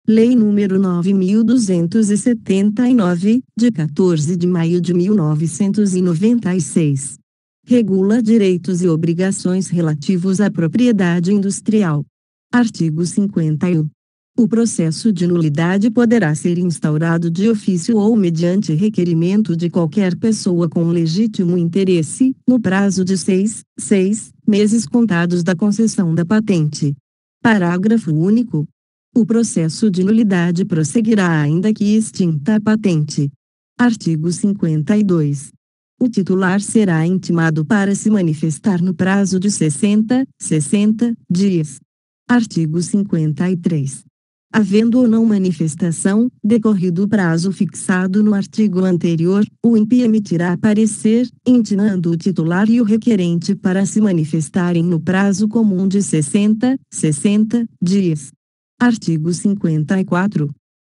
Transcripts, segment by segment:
Lei nº 9.279, de 14 de maio de 1996. Regula direitos e obrigações relativos à propriedade industrial. Artigo 51. O processo de nulidade poderá ser instaurado de ofício ou mediante requerimento de qualquer pessoa com legítimo interesse, no prazo de 6 meses contados da concessão da patente. Parágrafo único. O processo de nulidade prosseguirá ainda que extinta a patente. Artigo 52. O titular será intimado para se manifestar no prazo de 60 dias. Artigo 53. Havendo ou não manifestação, decorrido o prazo fixado no artigo anterior, o INPI emitirá parecer, intimando o titular e o requerente para se manifestarem no prazo comum de 60 dias. Artigo 54.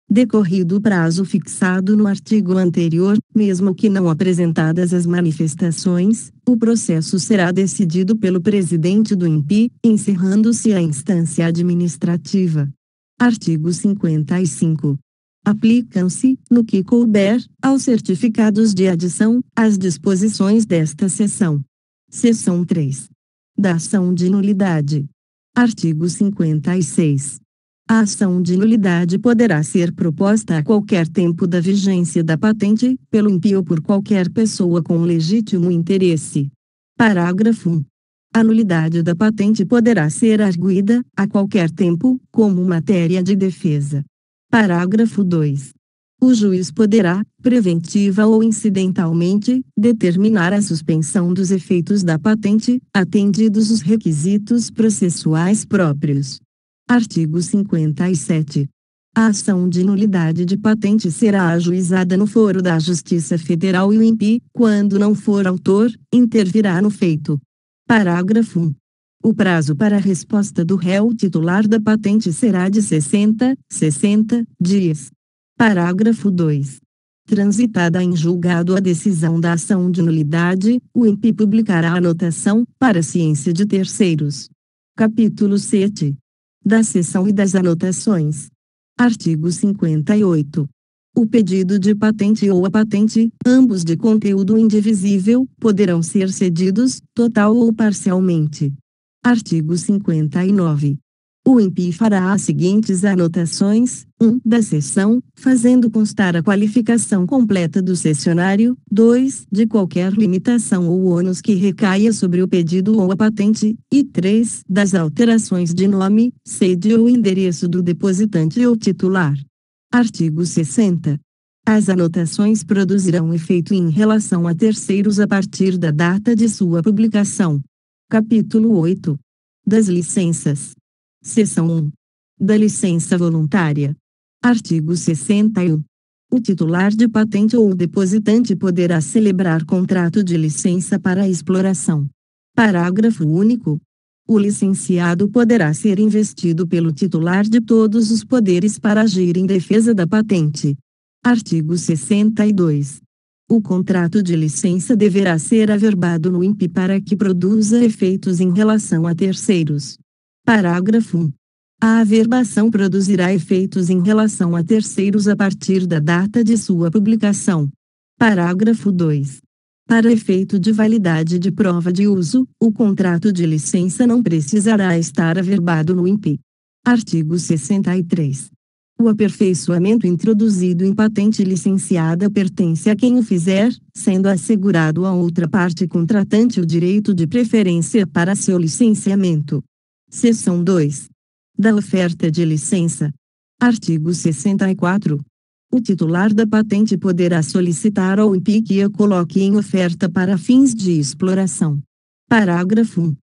Decorrido o prazo fixado no artigo anterior, mesmo que não apresentadas as manifestações, o processo será decidido pelo presidente do INPI, encerrando-se a instância administrativa. Artigo 55. Aplicam-se, no que couber, aos certificados de adição, as disposições desta seção. Seção 3. Da ação de nulidade. Artigo 56. A ação de nulidade poderá ser proposta a qualquer tempo da vigência da patente, pelo INPI ou por qualquer pessoa com legítimo interesse. Parágrafo 1. A nulidade da patente poderá ser arguida, a qualquer tempo, como matéria de defesa. Parágrafo 2. O juiz poderá, preventiva ou incidentalmente, determinar a suspensão dos efeitos da patente, atendidos os requisitos processuais próprios. Artigo 57. A ação de nulidade de patente será ajuizada no foro da Justiça Federal e o INPI, quando não for autor, intervirá no feito. Parágrafo 1. O prazo para a resposta do réu titular da patente será de 60 dias. Parágrafo 2. Transitada em julgado a decisão da ação de nulidade, o INPI publicará a anotação, para ciência de terceiros. Capítulo 7. Da seção e das anotações. Artigo 58. O pedido de patente ou a patente, ambos de conteúdo indivisível, poderão ser cedidos, total ou parcialmente. Artigo 59. O INPI fará as seguintes anotações: 1. Da seção, fazendo constar a qualificação completa do cessionário; 2. De qualquer limitação ou ônus que recaia sobre o pedido ou a patente; e 3. Das alterações de nome, sede ou endereço do depositante ou titular. Artigo 60. As anotações produzirão efeito em relação a terceiros a partir da data de sua publicação. Capítulo 8. Das licenças. Seção 1. Da licença voluntária. Artigo 61. O titular de patente ou o depositante poderá celebrar contrato de licença para a exploração. Parágrafo único. O licenciado poderá ser investido pelo titular de todos os poderes para agir em defesa da patente. Artigo 62. O contrato de licença deverá ser averbado no INPI para que produza efeitos em relação a terceiros. Parágrafo 1. A averbação produzirá efeitos em relação a terceiros a partir da data de sua publicação. Parágrafo 2. Para efeito de validade de prova de uso, o contrato de licença não precisará estar averbado no INPI. Artigo 63. O aperfeiçoamento introduzido em patente licenciada pertence a quem o fizer, sendo assegurado a outra parte contratante o direito de preferência para seu licenciamento. Seção 2. Da oferta de licença. Artigo 64. O titular da patente poderá solicitar ao INPI que a coloque em oferta para fins de exploração. Parágrafo 1.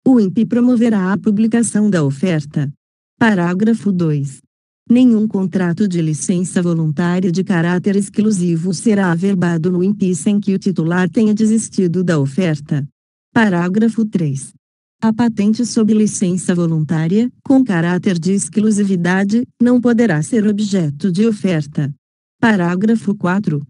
O INPI promoverá a publicação da oferta. Parágrafo 2. Nenhum contrato de licença voluntária de caráter exclusivo será averbado no INPI sem que o titular tenha desistido da oferta. Parágrafo 3. A patente sob licença voluntária, com caráter de exclusividade, não poderá ser objeto de oferta. Parágrafo 4.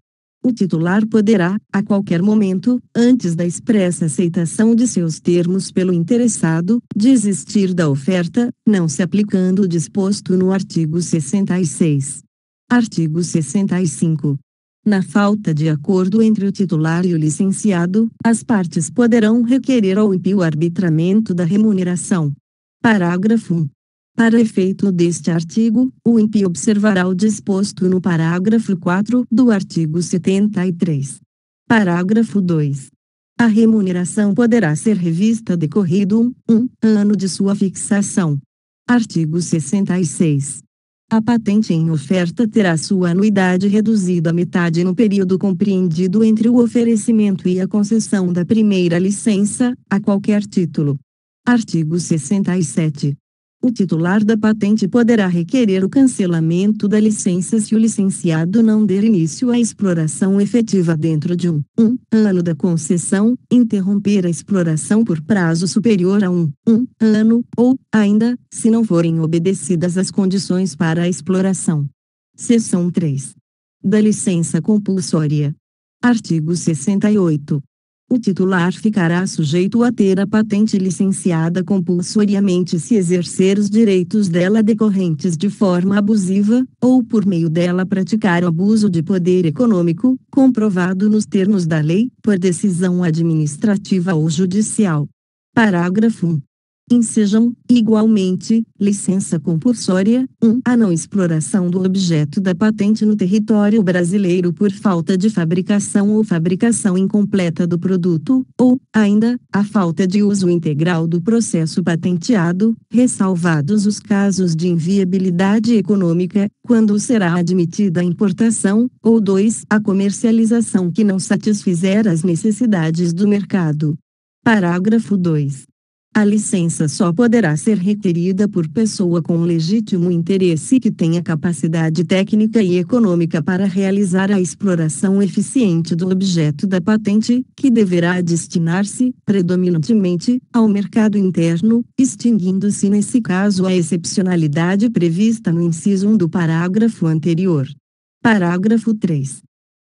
O titular poderá, a qualquer momento, antes da expressa aceitação de seus termos pelo interessado, desistir da oferta, não se aplicando o disposto no artigo 66. Artigo 65. Na falta de acordo entre o titular e o licenciado, as partes poderão requerer ao INPI o arbitramento da remuneração. Parágrafo 1. Para efeito deste artigo, o INPI observará o disposto no parágrafo 4 do artigo 73. Parágrafo 2. A remuneração poderá ser revista decorrido um ano de sua fixação. Artigo 66. A patente em oferta terá sua anuidade reduzida à metade no período compreendido entre o oferecimento e a concessão da primeira licença, a qualquer título. Artigo 67. O titular da patente poderá requerer o cancelamento da licença se o licenciado não der início à exploração efetiva dentro de um ano da concessão, interromper a exploração por prazo superior a um ano, ou, ainda, se não forem obedecidas as condições para a exploração. Seção 3. Da licença compulsória. Artigo 68. O titular ficará sujeito a ter a patente licenciada compulsoriamente se exercer os direitos dela decorrentes de forma abusiva, ou por meio dela praticar o abuso de poder econômico, comprovado nos termos da lei, por decisão administrativa ou judicial. Parágrafo 1. Ensejam, igualmente, licença compulsória, a não exploração do objeto da patente no território brasileiro por falta de fabricação ou fabricação incompleta do produto, ou, ainda, a falta de uso integral do processo patenteado, ressalvados os casos de inviabilidade econômica, quando será admitida a importação, ou 2, a comercialização que não satisfizer as necessidades do mercado. Parágrafo 2. A licença só poderá ser requerida por pessoa com legítimo interesse que tenha capacidade técnica e econômica para realizar a exploração eficiente do objeto da patente, que deverá destinar-se, predominantemente, ao mercado interno, extinguindo-se nesse caso a excepcionalidade prevista no inciso 1 do parágrafo anterior. Parágrafo 3.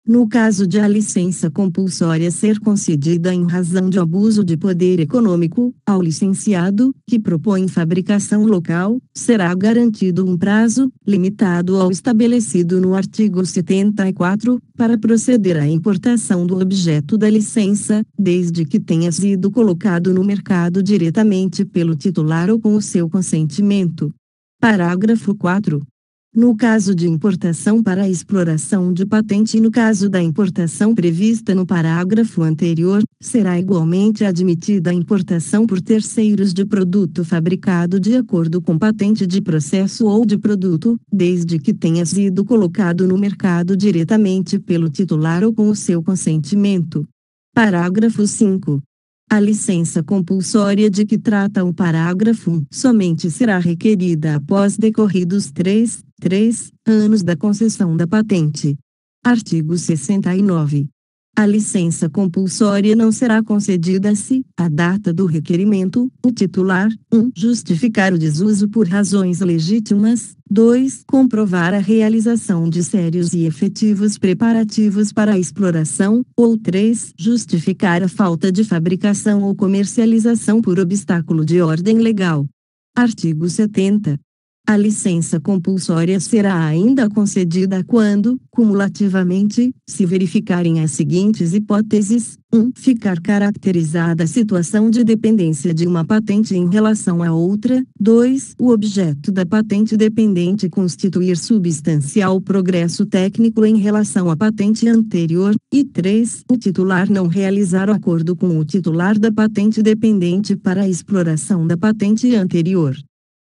No caso de a licença compulsória ser concedida em razão de abuso de poder econômico, ao licenciado, que propõe fabricação local, será garantido um prazo, limitado ao estabelecido no artigo 74, para proceder à importação do objeto da licença, desde que tenha sido colocado no mercado diretamente pelo titular ou com o seu consentimento. Parágrafo 4. No caso de importação para a exploração de patente e no caso da importação prevista no parágrafo anterior, será igualmente admitida a importação por terceiros de produto fabricado de acordo com patente de processo ou de produto, desde que tenha sido colocado no mercado diretamente pelo titular ou com o seu consentimento. Parágrafo 5. A licença compulsória de que trata o parágrafo 1 somente será requerida após decorridos 3 anos da concessão da patente. Artigo 69. A licença compulsória não será concedida se, à data do requerimento, o titular, justificar o desuso por razões legítimas, 2, comprovar a realização de sérios e efetivos preparativos para a exploração, ou 3, justificar a falta de fabricação ou comercialização por obstáculo de ordem legal. Artigo 70. A licença compulsória será ainda concedida quando, cumulativamente, se verificarem as seguintes hipóteses: 1. Ficar caracterizada a situação de dependência de uma patente em relação a outra. 2. O objeto da patente dependente constituir substancial progresso técnico em relação à patente anterior. E 3. O titular não realizar acordo com o titular da patente dependente para a exploração da patente anterior.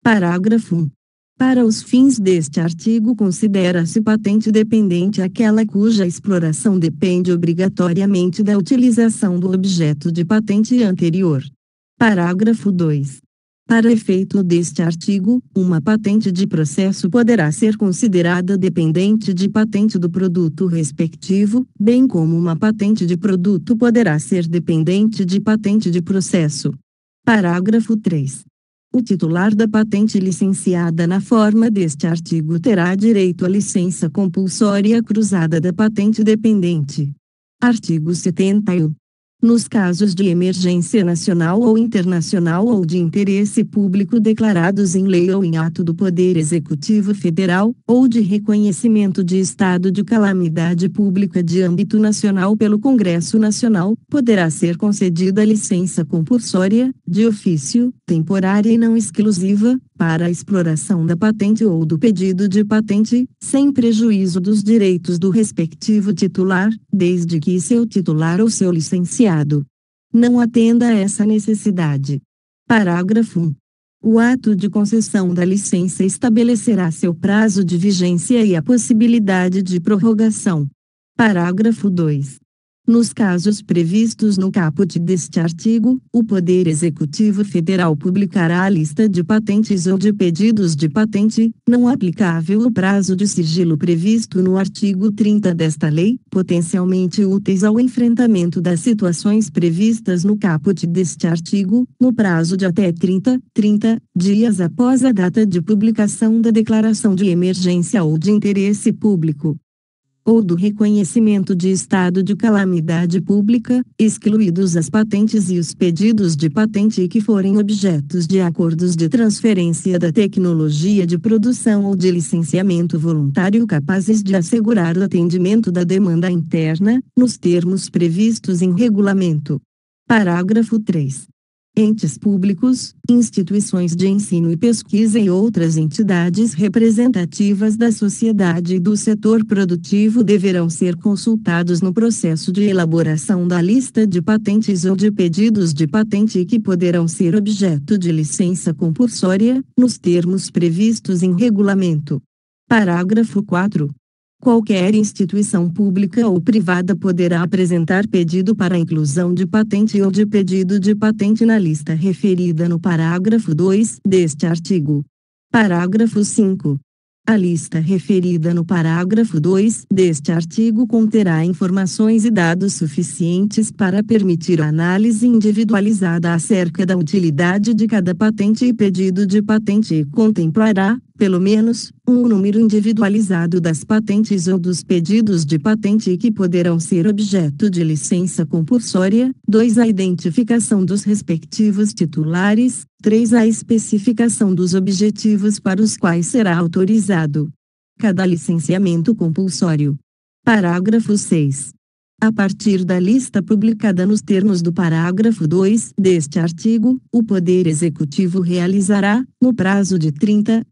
Parágrafo 1. Para os fins deste artigo considera-se patente dependente aquela cuja exploração depende obrigatoriamente da utilização do objeto de patente anterior. Parágrafo 2. Para efeito deste artigo, uma patente de processo poderá ser considerada dependente de patente do produto respectivo, bem como uma patente de produto poderá ser dependente de patente de processo. Parágrafo 3. O titular da patente licenciada na forma deste artigo terá direito à licença compulsória cruzada da patente dependente. Artigo 71. Nos casos de emergência nacional ou internacional ou de interesse público declarados em lei ou em ato do Poder Executivo Federal, ou de reconhecimento de estado de calamidade pública de âmbito nacional pelo Congresso Nacional, poderá ser concedida licença compulsória, de ofício, temporária e não exclusiva, para a exploração da patente ou do pedido de patente, sem prejuízo dos direitos do respectivo titular, desde que seu titular ou seu licenciado não atenda a essa necessidade. Parágrafo 1. O ato de concessão da licença estabelecerá seu prazo de vigência e a possibilidade de prorrogação. Parágrafo 2. Nos casos previstos no caput deste artigo, o Poder Executivo Federal publicará a lista de patentes ou de pedidos de patente, não aplicável o prazo de sigilo previsto no artigo 30 desta lei, potencialmente úteis ao enfrentamento das situações previstas no caput deste artigo, no prazo de até 30 dias após a data de publicação da declaração de emergência ou de interesse público, ou do reconhecimento de estado de calamidade pública, excluídos as patentes e os pedidos de patente que forem objetos de acordos de transferência da tecnologia de produção ou de licenciamento voluntário capazes de assegurar o atendimento da demanda interna, nos termos previstos em regulamento. Parágrafo 3. Entes públicos, instituições de ensino e pesquisa e outras entidades representativas da sociedade e do setor produtivo deverão ser consultados no processo de elaboração da lista de patentes ou de pedidos de patente que poderão ser objeto de licença compulsória, nos termos previstos em regulamento. Parágrafo 4. Qualquer instituição pública ou privada poderá apresentar pedido para a inclusão de patente ou de pedido de patente na lista referida no parágrafo 2 deste artigo. Parágrafo 5. A lista referida no parágrafo 2 deste artigo conterá informações e dados suficientes para permitir a análise individualizada acerca da utilidade de cada patente e pedido de patente e contemplará, pelo menos, um número individualizado das patentes ou dos pedidos de patente que poderão ser objeto de licença compulsória, 2. A identificação dos respectivos titulares, 3. A especificação dos objetivos para os quais será autorizado cada licenciamento compulsório. Parágrafo 6. A partir da lista publicada nos termos do parágrafo 2 deste artigo, o Poder Executivo realizará, no prazo de 30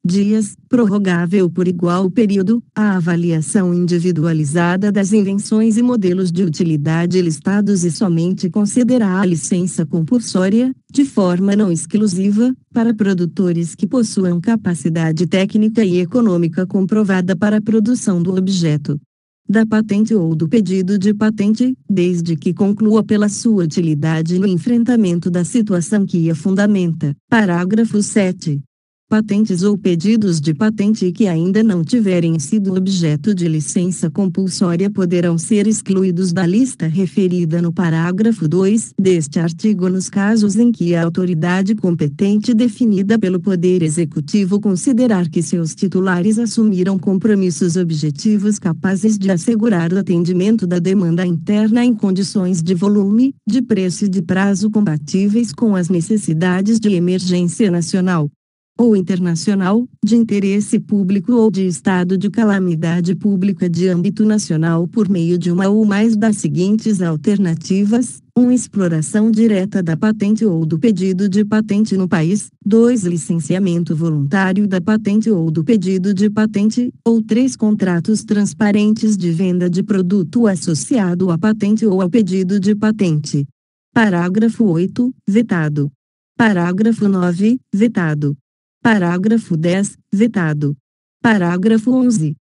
dias, prorrogável por igual período, a avaliação individualizada das invenções e modelos de utilidade listados e somente concederá a licença compulsória, de forma não exclusiva, para produtores que possuam capacidade técnica e econômica comprovada para a produção do objeto da patente ou do pedido de patente, desde que conclua pela sua utilidade no enfrentamento da situação que a fundamenta. Parágrafo 7. Patentes ou pedidos de patente que ainda não tiverem sido objeto de licença compulsória poderão ser excluídos da lista referida no parágrafo 2 deste artigo nos casos em que a autoridade competente definida pelo Poder Executivo considerar que seus titulares assumiram compromissos objetivos capazes de assegurar o atendimento da demanda interna em condições de volume, de preço e de prazo compatíveis com as necessidades de emergência nacional ou internacional, de interesse público ou de estado de calamidade pública de âmbito nacional por meio de uma ou mais das seguintes alternativas: 1. Exploração direta da patente ou do pedido de patente no país, 2. Licenciamento voluntário da patente ou do pedido de patente, ou 3. Contratos transparentes de venda de produto associado à patente ou ao pedido de patente. Parágrafo 8, vetado. Parágrafo 9, vetado. Parágrafo 10, vetado. Parágrafo 11.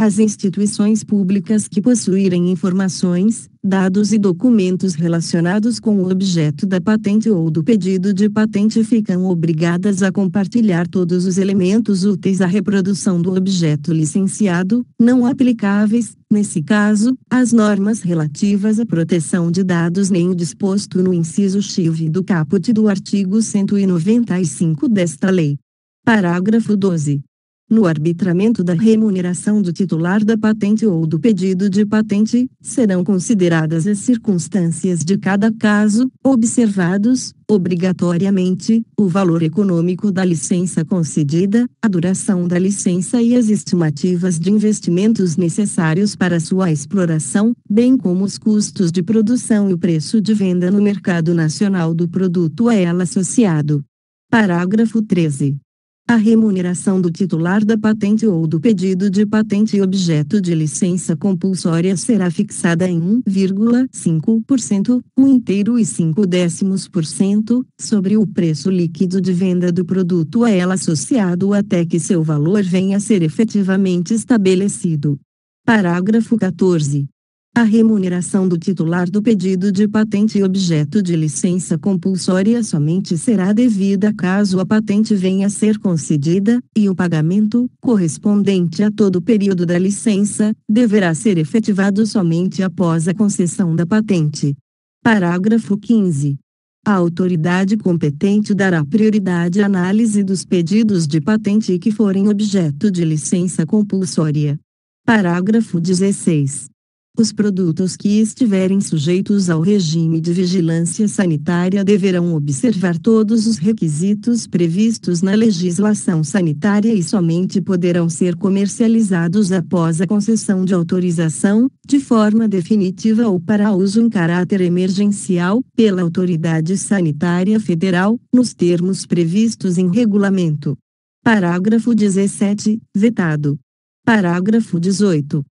As instituições públicas que possuírem informações, dados e documentos relacionados com o objeto da patente ou do pedido de patente ficam obrigadas a compartilhar todos os elementos úteis à reprodução do objeto licenciado, não aplicáveis, nesse caso, às normas relativas à proteção de dados nem o disposto no inciso X do caput do artigo 195 desta lei. Parágrafo 12. No arbitramento da remuneração do titular da patente ou do pedido de patente, serão consideradas as circunstâncias de cada caso, observados, obrigatoriamente, o valor econômico da licença concedida, a duração da licença e as estimativas de investimentos necessários para sua exploração, bem como os custos de produção e o preço de venda no mercado nacional do produto a ela associado. Parágrafo 13. A remuneração do titular da patente ou do pedido de patente objeto de licença compulsória será fixada em 1,5%, 1,5% sobre o preço líquido de venda do produto a ela associado até que seu valor venha a ser efetivamente estabelecido. Parágrafo 14. A remuneração do titular do pedido de patente objeto de licença compulsória somente será devida caso a patente venha a ser concedida, e o pagamento, correspondente a todo o período da licença, deverá ser efetivado somente após a concessão da patente. Parágrafo 15. A autoridade competente dará prioridade à análise dos pedidos de patente que forem objeto de licença compulsória. Parágrafo 16. Os produtos que estiverem sujeitos ao regime de vigilância sanitária deverão observar todos os requisitos previstos na legislação sanitária e somente poderão ser comercializados após a concessão de autorização, de forma definitiva ou para uso em caráter emergencial, pela Autoridade Sanitária Federal, nos termos previstos em regulamento. Parágrafo 17, vetado. Parágrafo 18.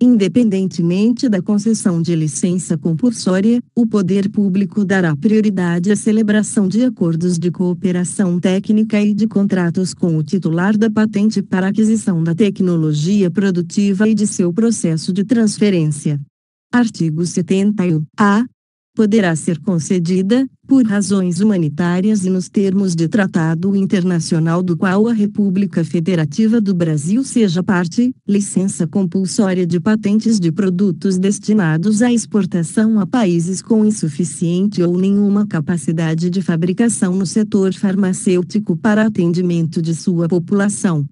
Independentemente da concessão de licença compulsória, o poder público dará prioridade à celebração de acordos de cooperação técnica e de contratos com o titular da patente para aquisição da tecnologia produtiva e de seu processo de transferência. Artigo 71-A. Poderá ser concedida, por razões humanitárias e nos termos de tratado internacional do qual a República Federativa do Brasil seja parte, licença compulsória de patentes de produtos destinados à exportação a países com insuficiente ou nenhuma capacidade de fabricação no setor farmacêutico para atendimento de sua população.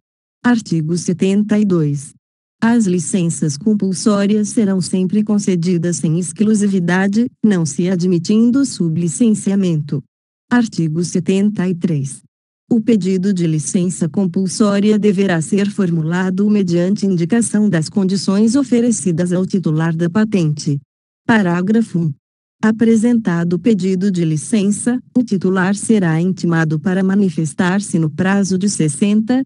Artigo 72. As licenças compulsórias serão sempre concedidas sem exclusividade, não se admitindo sublicenciamento. Artigo 73. O pedido de licença compulsória deverá ser formulado mediante indicação das condições oferecidas ao titular da patente. Parágrafo 1. Apresentado o pedido de licença, o titular será intimado para manifestar-se no prazo de 60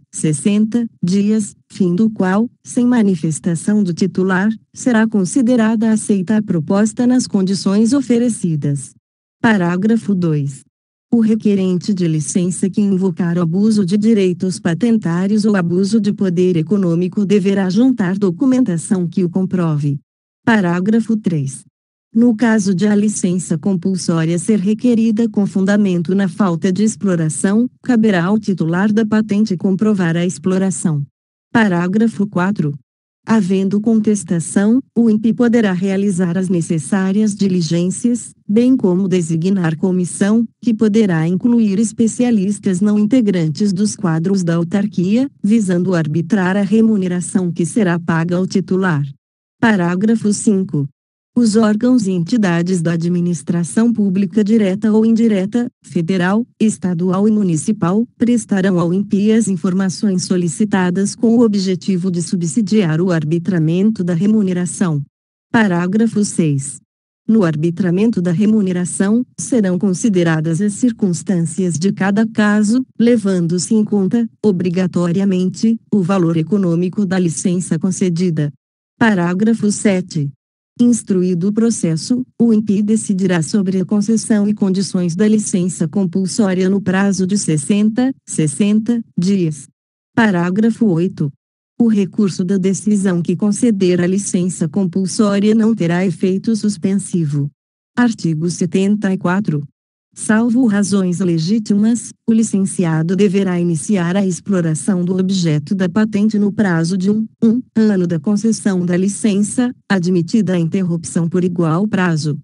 dias, fim do qual, sem manifestação do titular, será considerada aceita a proposta nas condições oferecidas. Parágrafo 2. O requerente de licença que invocar o abuso de direitos patentários ou abuso de poder econômico deverá juntar documentação que o comprove. Parágrafo 3. No caso de a licença compulsória ser requerida com fundamento na falta de exploração, caberá ao titular da patente comprovar a exploração. Parágrafo 4. Havendo contestação, o INPI poderá realizar as necessárias diligências, bem como designar comissão, que poderá incluir especialistas não integrantes dos quadros da autarquia, visando arbitrar a remuneração que será paga ao titular. Parágrafo 5. Os órgãos e entidades da administração pública direta ou indireta, federal, estadual e municipal, prestarão ao INPI as informações solicitadas com o objetivo de subsidiar o arbitramento da remuneração. Parágrafo 6. No arbitramento da remuneração, serão consideradas as circunstâncias de cada caso, levando-se em conta, obrigatoriamente, o valor econômico da licença concedida. Parágrafo 7. Instruído o processo, o INPI decidirá sobre a concessão e condições da licença compulsória no prazo de 60 dias. Parágrafo 8. O recurso da decisão que conceder a licença compulsória não terá efeito suspensivo. Artigo 74. Salvo razões legítimas, o licenciado deverá iniciar a exploração do objeto da patente no prazo de um ano da concessão da licença, admitida a interrupção por igual prazo.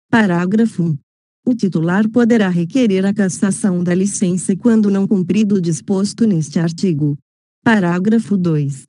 Parágrafo 1. O titular poderá requerer a cassação da licença quando não cumprido o disposto neste artigo. Parágrafo 2.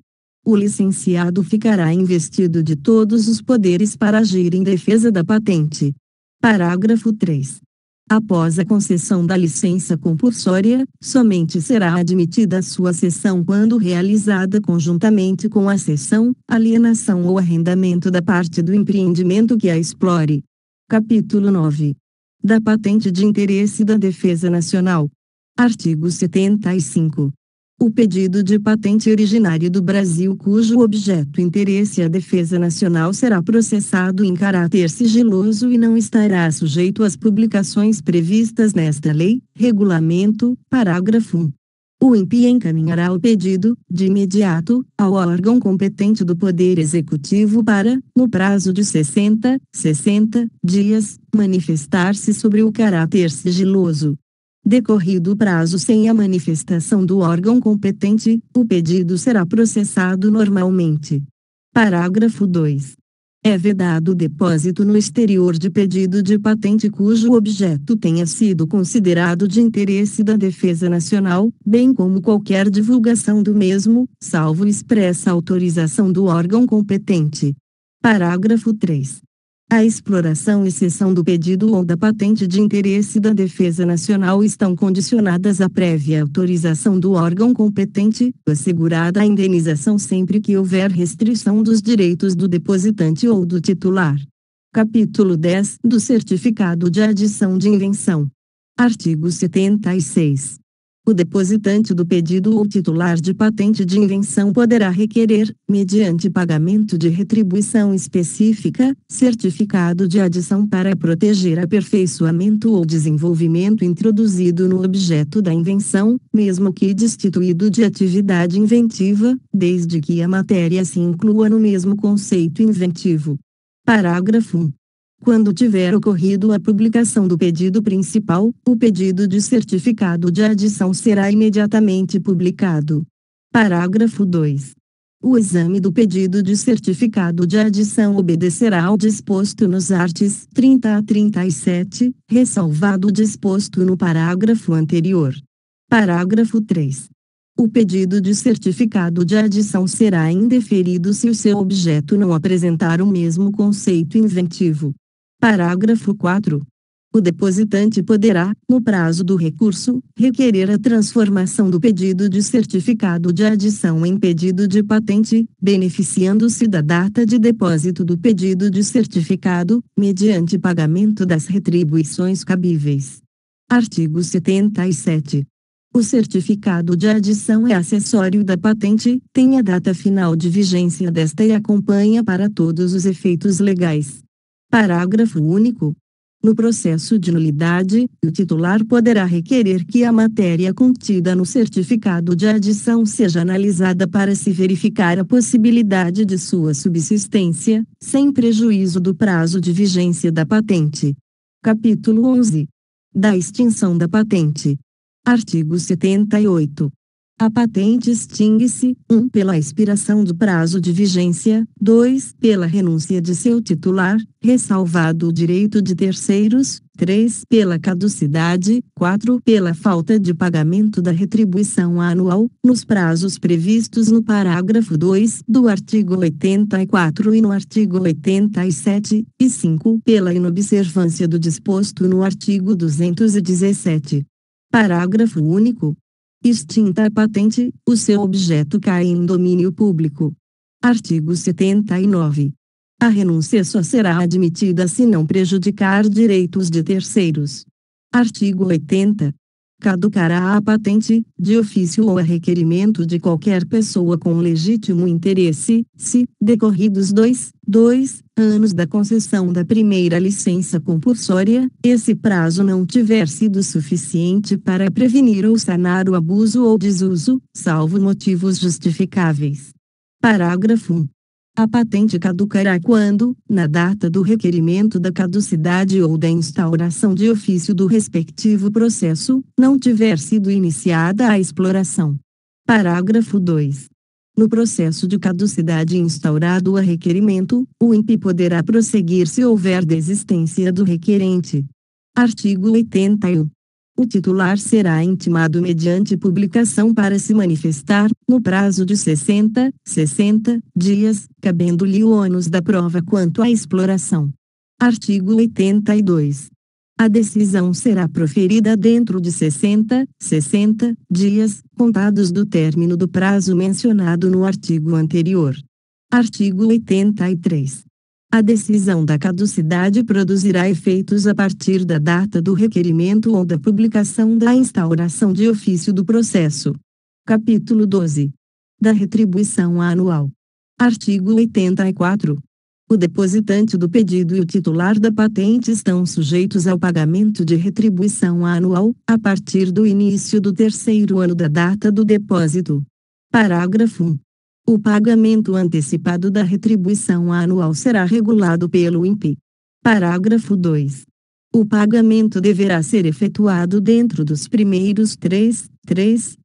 O licenciado ficará investido de todos os poderes para agir em defesa da patente. Parágrafo 3. Após a concessão da licença compulsória, somente será admitida a sua cessão quando realizada conjuntamente com a cessão, alienação ou arrendamento da parte do empreendimento que a explore. Capítulo 9. Da patente de interesse da defesa nacional. Artigo 75. O pedido de patente originário do Brasil cujo objeto interesse a defesa nacional será processado em caráter sigiloso e não estará sujeito às publicações previstas nesta lei, regulamento, parágrafo 1. O INPI encaminhará o pedido, de imediato, ao órgão competente do Poder Executivo para, no prazo de 60 dias, manifestar-se sobre o caráter sigiloso. Decorrido o prazo sem a manifestação do órgão competente, o pedido será processado normalmente. Parágrafo 2. É vedado o depósito no exterior de pedido de patente cujo objeto tenha sido considerado de interesse da defesa nacional, bem como qualquer divulgação do mesmo, salvo expressa autorização do órgão competente. Parágrafo 3. A exploração e cessão do pedido ou da patente de interesse da defesa nacional estão condicionadas à prévia autorização do órgão competente, assegurada a indenização sempre que houver restrição dos direitos do depositante ou do titular. Capítulo 10 do Certificado de Adição de Invenção. Artigo 76. O depositante do pedido ou titular de patente de invenção poderá requerer, mediante pagamento de retribuição específica, certificado de adição para proteger aperfeiçoamento ou desenvolvimento introduzido no objeto da invenção, mesmo que destituído de atividade inventiva, desde que a matéria se inclua no mesmo conceito inventivo. Parágrafo 1. Quando tiver ocorrido a publicação do pedido principal, o pedido de certificado de adição será imediatamente publicado. Parágrafo 2. O exame do pedido de certificado de adição obedecerá ao disposto nos arts. 30 a 37, ressalvado o disposto no parágrafo anterior. Parágrafo 3. O pedido de certificado de adição será indeferido se o seu objeto não apresentar o mesmo conceito inventivo. Parágrafo 4. O depositante poderá, no prazo do recurso, requerer a transformação do pedido de certificado de adição em pedido de patente, beneficiando-se da data de depósito do pedido de certificado, mediante pagamento das retribuições cabíveis. Artigo 77. O certificado de adição é acessório da patente, tem a data final de vigência desta e acompanha para todos os efeitos legais. Parágrafo único. No processo de nulidade, o titular poderá requerer que a matéria contida no certificado de adição seja analisada para se verificar a possibilidade de sua subsistência, sem prejuízo do prazo de vigência da patente. Capítulo 11. Da extinção da patente. Artigo 78. A patente extingue-se, 1. Pela expiração do prazo de vigência, 2. Pela renúncia de seu titular, ressalvado o direito de terceiros, 3. Pela caducidade, 4. Pela falta de pagamento da retribuição anual, nos prazos previstos no parágrafo 2 do artigo 84 e no artigo 87, e 5. Pela inobservância do disposto no artigo 217. Parágrafo único. Extinta a patente, o seu objeto cai em domínio público. Artigo 79. A renúncia só será admitida se não prejudicar direitos de terceiros. Artigo 80. Caducará a patente, de ofício ou a requerimento de qualquer pessoa com legítimo interesse, se, decorridos 2 anos da concessão da primeira licença compulsória, esse prazo não tiver sido suficiente para prevenir ou sanar o abuso ou desuso, salvo motivos justificáveis. Parágrafo 1. A patente caducará quando, na data do requerimento da caducidade ou da instauração de ofício do respectivo processo, não tiver sido iniciada a exploração. Parágrafo 2. No processo de caducidade instaurado a requerimento, o INPE poderá prosseguir se houver desistência do requerente. Artigo 81. O titular será intimado mediante publicação para se manifestar, no prazo de 60 dias, cabendo-lhe o ônus da prova quanto à exploração. Artigo 82. A decisão será proferida dentro de 60 dias, contados do término do prazo mencionado no artigo anterior. Artigo 83. A decisão da caducidade produzirá efeitos a partir da data do requerimento ou da publicação da instauração de ofício do processo. Capítulo 12. Da retribuição anual. Artigo 84. O depositante do pedido e o titular da patente estão sujeitos ao pagamento de retribuição anual, a partir do início do terceiro ano da data do depósito. Parágrafo 1. O pagamento antecipado da retribuição anual será regulado pelo INPE. Parágrafo 2. O pagamento deverá ser efetuado dentro dos primeiros três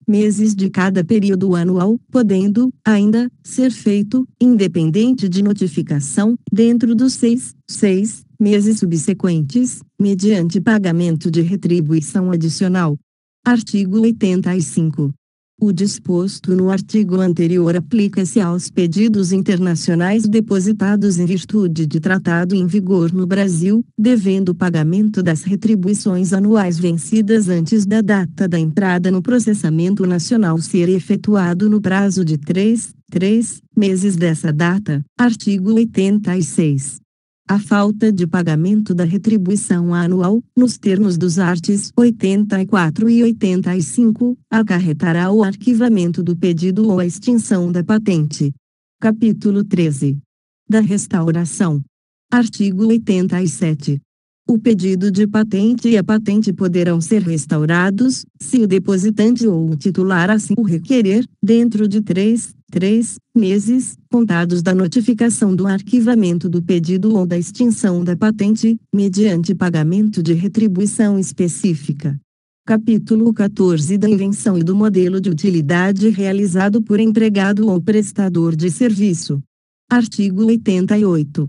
meses de cada período anual, podendo, ainda, ser feito, independente de notificação, dentro dos seis meses subsequentes, mediante pagamento de retribuição adicional. Artigo 85. O disposto no artigo anterior aplica-se aos pedidos internacionais depositados em virtude de tratado em vigor no Brasil, devendo o pagamento das retribuições anuais vencidas antes da data da entrada no processamento nacional ser efetuado no prazo de três meses dessa data. Artigo 86. A falta de pagamento da retribuição anual, nos termos dos artigos 84 e 85, acarretará o arquivamento do pedido ou a extinção da patente. Capítulo 13. Da restauração. Artigo 87. O pedido de patente e a patente poderão ser restaurados, se o depositante ou o titular assim o requerer, dentro de três meses, contados da notificação do arquivamento do pedido ou da extinção da patente, mediante pagamento de retribuição específica. Capítulo 14 da invenção e do modelo de utilidade realizado por empregado ou prestador de serviço. Artigo 88.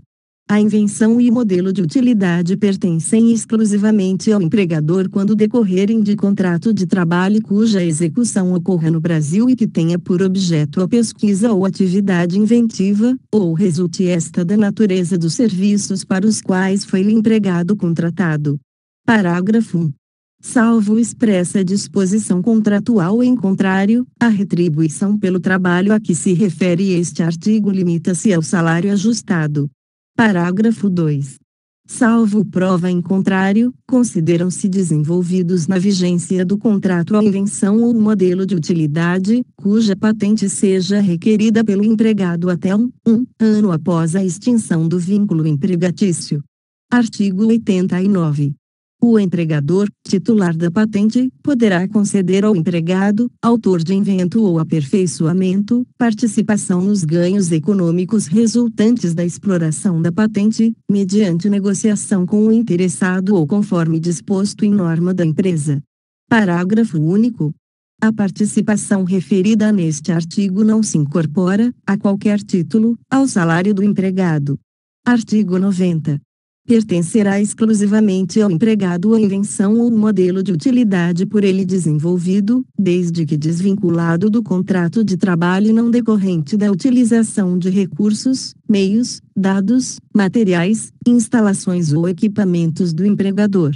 A invenção e modelo de utilidade pertencem exclusivamente ao empregador quando decorrerem de contrato de trabalho cuja execução ocorra no Brasil e que tenha por objeto a pesquisa ou atividade inventiva, ou resulte esta da natureza dos serviços para os quais foi o empregado contratado. Parágrafo 1. Salvo expressa disposição contratual em contrário, a retribuição pelo trabalho a que se refere este artigo limita-se ao salário ajustado. Parágrafo 2. Salvo prova em contrário, consideram-se desenvolvidos na vigência do contrato a invenção ou modelo de utilidade, cuja patente seja requerida pelo empregado até um ano após a extinção do vínculo empregatício. Artigo 89. O empregador, titular da patente, poderá conceder ao empregado, autor de invento ou aperfeiçoamento, participação nos ganhos econômicos resultantes da exploração da patente, mediante negociação com o interessado ou conforme disposto em norma da empresa. Parágrafo único. A participação referida neste artigo não se incorpora, a qualquer título, ao salário do empregado. Artigo 90. Pertencerá exclusivamente ao empregado a invenção ou modelo de utilidade por ele desenvolvido, desde que desvinculado do contrato de trabalho não decorrente da utilização de recursos, meios, dados, materiais, instalações ou equipamentos do empregador.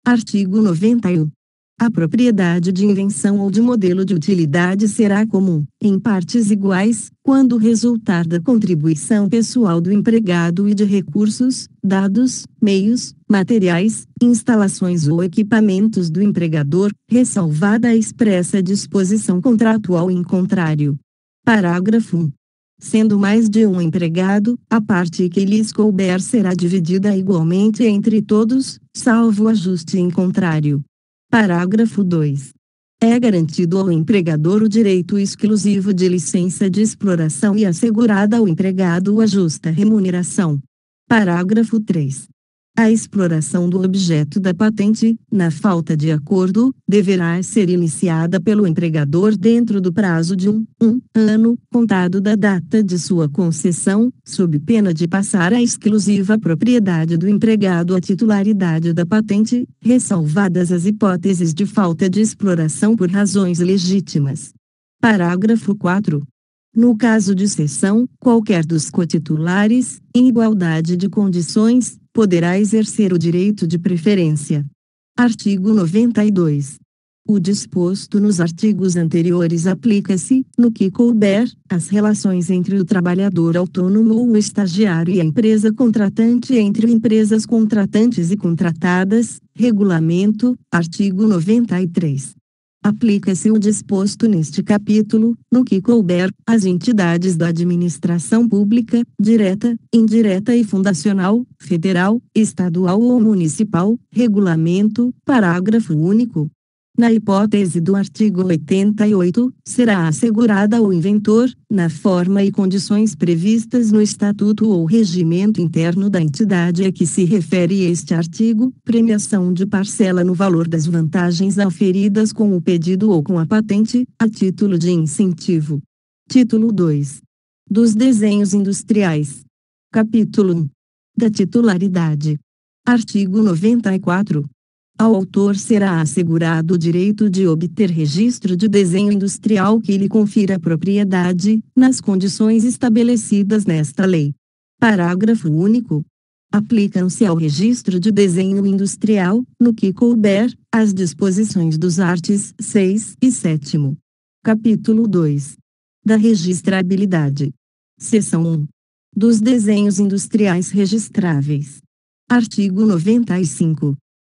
Artigo 91. A propriedade de invenção ou de modelo de utilidade será comum, em partes iguais, quando resultar da contribuição pessoal do empregado e de recursos, dados, meios, materiais, instalações ou equipamentos do empregador, ressalvada a expressa disposição contratual em contrário. Parágrafo 1. Sendo mais de um empregado, a parte que lhes couber será dividida igualmente entre todos, salvo ajuste em contrário. Parágrafo 2. É garantido ao empregador o direito exclusivo de licença de exploração e assegurada ao empregado a justa remuneração. Parágrafo 3. A exploração do objeto da patente, na falta de acordo, deverá ser iniciada pelo empregador dentro do prazo de um ano, contado da data de sua concessão, sob pena de passar à exclusiva propriedade do empregado a titularidade da patente, ressalvadas as hipóteses de falta de exploração por razões legítimas. Parágrafo 4. No caso de cessão, qualquer dos cotitulares, em igualdade de condições, poderá exercer o direito de preferência. Artigo 92. O disposto nos artigos anteriores aplica-se, no que couber, às relações entre o trabalhador autônomo ou o estagiário e a empresa contratante, entre empresas contratantes e contratadas. Regulamento, artigo 93. Aplica-se o disposto neste capítulo, no que couber, às entidades da administração pública, direta, indireta e fundacional, federal, estadual ou municipal. Regulamento, parágrafo único. Na hipótese do artigo 88, será assegurada ao inventor, na forma e condições previstas no estatuto ou regimento interno da entidade a que se refere este artigo, premiação de parcela no valor das vantagens auferidas com o pedido ou com a patente, a título de incentivo. Título 2. Dos desenhos industriais. Capítulo 1. Da titularidade. Artigo 94. Ao autor será assegurado o direito de obter registro de desenho industrial que lhe confira propriedade, nas condições estabelecidas nesta lei. Parágrafo único. Aplicam-se ao registro de desenho industrial, no que couber, as disposições dos arts. 6 e 7º. Capítulo 2. Da registrabilidade. Seção 1. Dos desenhos industriais registráveis. Artigo 95.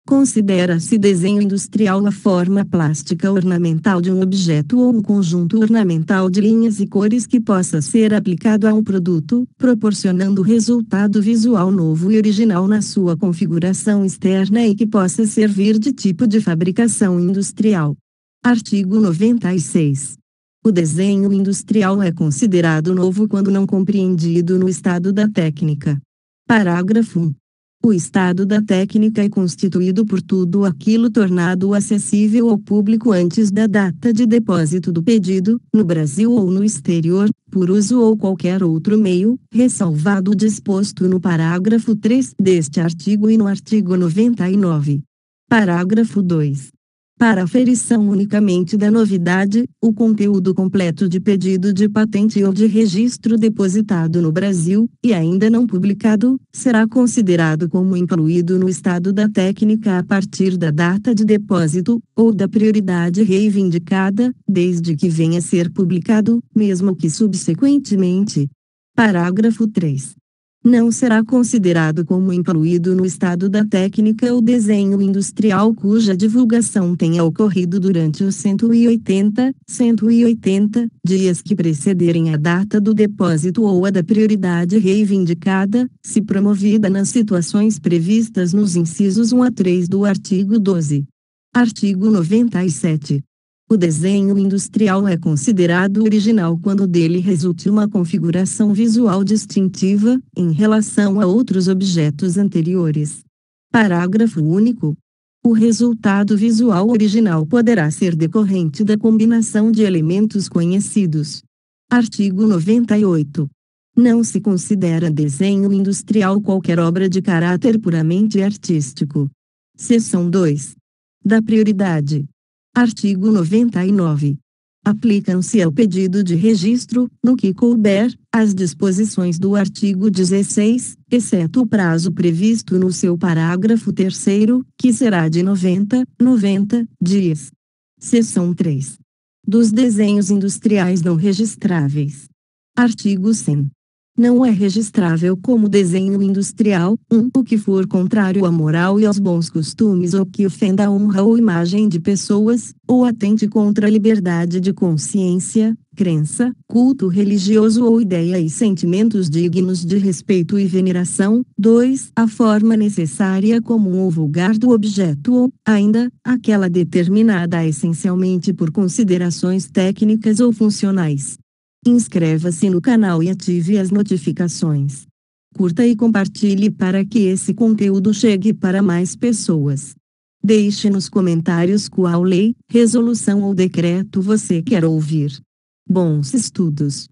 Considera-se desenho industrial a forma plástica ornamental de um objeto ou um conjunto ornamental de linhas e cores que possa ser aplicado a um produto, proporcionando resultado visual novo e original na sua configuração externa e que possa servir de tipo de fabricação industrial. Artigo 96. O desenho industrial é considerado novo quando não compreendido no estado da técnica. Parágrafo 1. O estado da técnica é constituído por tudo aquilo tornado acessível ao público antes da data de depósito do pedido, no Brasil ou no exterior, por uso ou qualquer outro meio, ressalvado o disposto no parágrafo 3 deste artigo e no artigo 99. Parágrafo 2. Para aferição unicamente da novidade, o conteúdo completo de pedido de patente ou de registro depositado no Brasil, e ainda não publicado, será considerado como incluído no estado da técnica a partir da data de depósito, ou da prioridade reivindicada, desde que venha a ser publicado, mesmo que subsequentemente. Parágrafo 3. Não será considerado como incluído no estado da técnica o desenho industrial cuja divulgação tenha ocorrido durante os 180 dias que precederem a data do depósito ou a da prioridade reivindicada, se promovida nas situações previstas nos incisos 1 a 3 do artigo 12. Artigo 97. O desenho industrial é considerado original quando dele resulte uma configuração visual distintiva, em relação a outros objetos anteriores. Parágrafo único. O resultado visual original poderá ser decorrente da combinação de elementos conhecidos. Artigo 98. Não se considera desenho industrial qualquer obra de caráter puramente artístico. Seção 2. Da prioridade. Artigo 99. Aplicam-se ao pedido de registro, no que couber, as disposições do artigo 16, exceto o prazo previsto no seu parágrafo 3º, que será de 90 dias. Seção 3. Dos desenhos industriais não registráveis. Artigo 100. Não é registrável como desenho industrial, 1. O que for contrário à moral e aos bons costumes ou que ofenda a honra ou imagem de pessoas, ou atente contra a liberdade de consciência, crença, culto religioso ou ideia e sentimentos dignos de respeito e veneração. 2. A forma necessária comum ou vulgar do objeto ou, ainda, aquela determinada essencialmente por considerações técnicas ou funcionais. Inscreva-se no canal e ative as notificações. Curta e compartilhe para que esse conteúdo chegue para mais pessoas. Deixe nos comentários qual lei, resolução ou decreto você quer ouvir. Bons estudos!